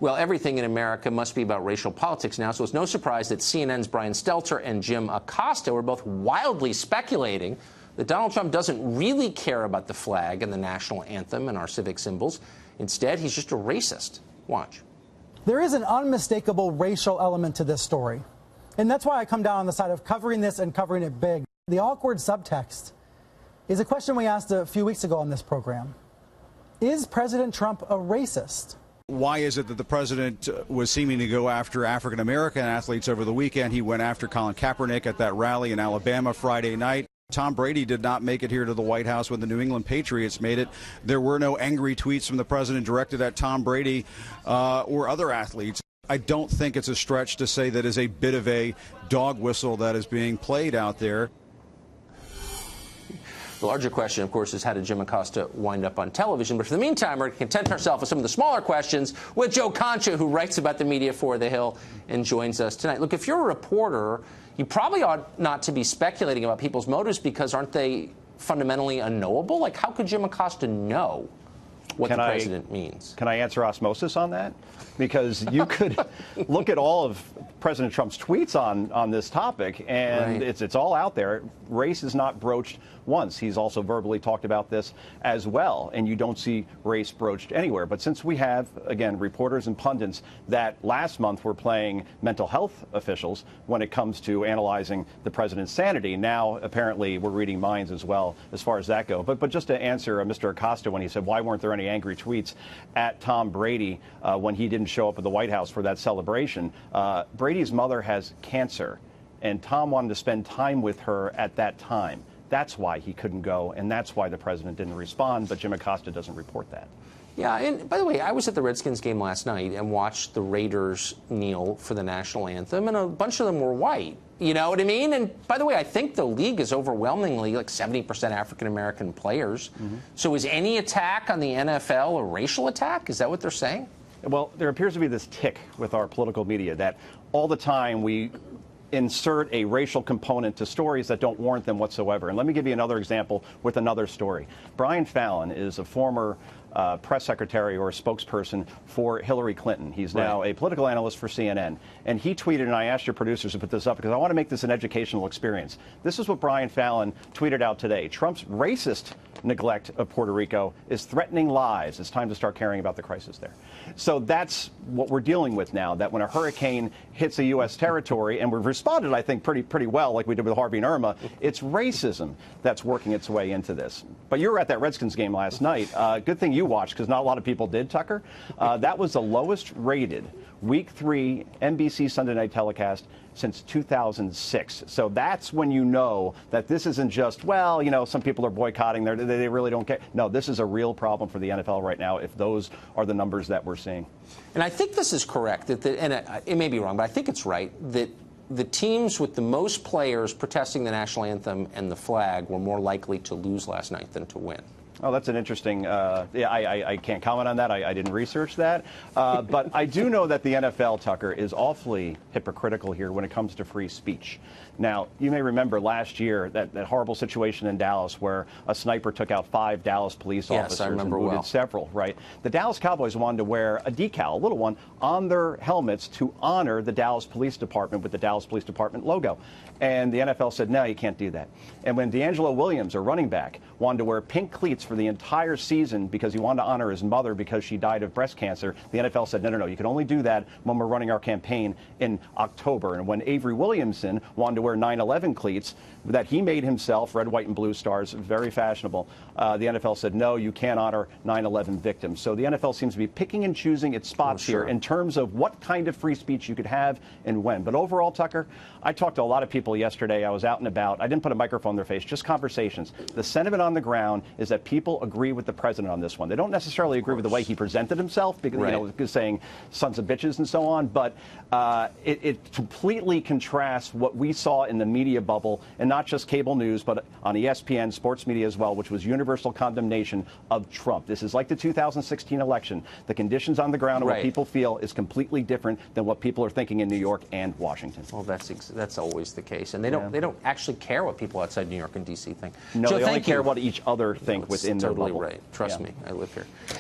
Well, everything in America must be about racial politics now, so it's no surprise that CNN's Brian Stelter and Jim Acosta were both wildly speculating that Donald Trump doesn't really care about the flag and the national anthem and our civic symbols. Instead, he's just a racist. Watch. There is an unmistakable racial element to this story, and that's why I come down on the side of covering this and covering it big. The awkward subtext is a question we asked a few weeks ago on this program. Is President Trump a racist? Why is it that the president was seeming to go after African-American athletes over the weekend? He went after Colin Kaepernick at that rally in Alabama Friday night. Tom Brady did not make it here to the White House when the New England Patriots made it. There were no angry tweets from the president directed at Tom Brady or other athletes. I don't think it's a stretch to say that is a bit of a dog whistle that is being played out there. The larger question, of course, is how did Jim Acosta wind up on television? But for the meantime, we're going to content ourselves with some of the smaller questions with Joe Concha, who writes about the media for The Hill and joins us tonight. Look, if you're a reporter, you probably ought not to be speculating about people's motives because aren't they fundamentally unknowable? Like, how could Jim Acosta know what the president means? Can I answer osmosis on that? Because you could look at all of President Trump's tweets on this topic, and it's all out there. Race is not broached once. He's also verbally talked about this as well, and you don't see race broached anywhere. But since we have, again, reporters and pundits that last month were playing mental health officials when it comes to analyzing the president's sanity, now apparently we're reading minds as well as far as that goes. But just to answer Mr. Acosta when he said, why weren't there any angry tweets at Tom Brady when he didn't show up at the White House for that celebration? Brady's mother has cancer, and Tom wanted to spend time with her at that time. That's why he couldn't go, and that's why the president didn't respond, but Jim Acosta doesn't report that. Yeah, and by the way, I was at the Redskins game last night and watched the Raiders kneel for the national anthem, and a bunch of them were white. You know what I mean? And by the way, I think the league is overwhelmingly like 70% African-American players. So is any attack on the NFL a racial attack? Is that what they're saying? Well, there appears to be this tick with our political media that all the time we insert a racial component to stories that don't warrant them whatsoever. And let me give you another example with another story. Brian Fallon is a former press secretary or a spokesperson for Hillary Clinton. He's now a political analyst for CNN. And he tweeted, and I asked your producers to put this up because I want to make this an educational experience. This is what Brian Fallon tweeted out today. Trump's racist neglect of Puerto Rico is threatening lives. It's time to start caring about the crisis there. So that's what we're dealing with now, that when a hurricane hits a U.S. territory, and we've responded, I think, pretty well, like we did with Harvey and Irma, it's racism that's working its way into this. But you were at that Redskins game last night. Good thing you watched, because not a lot of people did, Tucker. That was the lowest rated Week 3 NBC Sunday night telecast since 2006. So that's when you know that this isn't just, well, you know, some people are boycotting, they really don't care. No, this is a real problem for the NFL right now if those are the numbers that we're seeing. And I think this is correct, and it may be wrong, but I think it's right, that the teams with the most players protesting the national anthem and the flag were more likely to lose last night than to win. Oh, that's an interesting, I can't comment on that. I didn't research that. But I do know that the NFL, Tucker, is awfully hypocritical here when it comes to free speech. Now, you may remember last year that horrible situation in Dallas where a sniper took out 5 Dallas police officers and wounded several, right? The Dallas Cowboys wanted to wear a decal, a little one, on their helmets to honor the Dallas Police Department with the Dallas Police Department logo. And the NFL said, no, you can't do that. And when D'Angelo Williams, a running back, wanted to wear pink cleats for the entire season because he wanted to honor his mother because she died of breast cancer, the NFL said, no, you can only do that when we're running our campaign in October. And when Avery Williamson wanted to wear 9/11 cleats that he made himself, red, white, and blue stars, very fashionable, the NFL said, no, you can't honor 9/11 victims. So the NFL seems to be picking and choosing its spots here in terms of what kind of free speech you could have and when. But overall, Tucker, I talked to a lot of people yesterday. I was out and about. I didn't put a microphone in their face, just conversations. The sentiment on the ground is that people agree with the president on this one. They don't necessarily agree with the way he presented himself, because, you know, saying sons of bitches and so on, but it completely contrasts what we saw in the media bubble, and not just cable news, but on ESPN, sports media as well, which was universal condemnation of Trump. This is like the 2016 election. The conditions on the ground and what people feel is completely different than what people are thinking in New York and Washington. Well, that's always the case, and they don't actually care what people outside New York and D.C. think. No, Joe, they only care what each other think within their bubble. Totally right. Trust me, I live here.